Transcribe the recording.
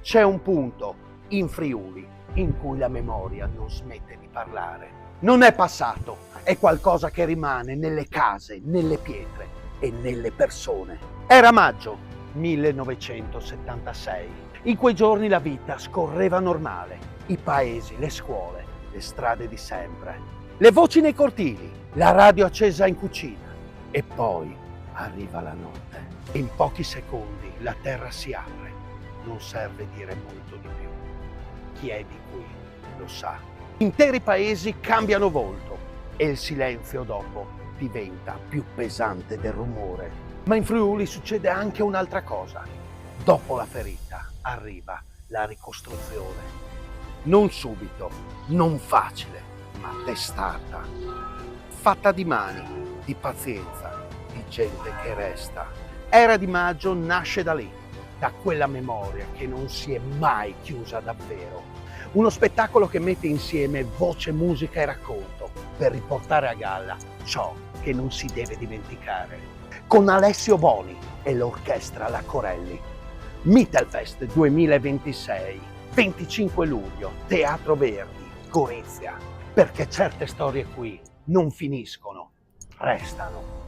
C'è un punto in Friuli in cui la memoria non smette di parlare. Non è passato, è qualcosa che rimane nelle case, nelle pietre e nelle persone. Era maggio 1976. In quei giorni la vita scorreva normale. I paesi, le scuole, le strade di sempre. Le voci nei cortili, la radio accesa in cucina. E poi arriva la notte. In pochi secondi la terra si apre. Non serve dire molto di più. Chi è di qui lo sa. Interi paesi cambiano volto e il silenzio dopo diventa più pesante del rumore. Ma in Friuli succede anche un'altra cosa. Dopo la ferita arriva la ricostruzione. Non subito, non facile, ma testata. Fatta di mani, di pazienza, di gente che resta. Era di Maggio nasce da lì, da quella memoria che non si è mai chiusa davvero. Uno spettacolo che mette insieme voce, musica e racconto per riportare a galla ciò che non si deve dimenticare. Con Alessio Boni e l'orchestra La Corelli. Mittelfest 2026, 25 luglio, Teatro Verdi, Gorizia. Perché certe storie qui non finiscono, restano.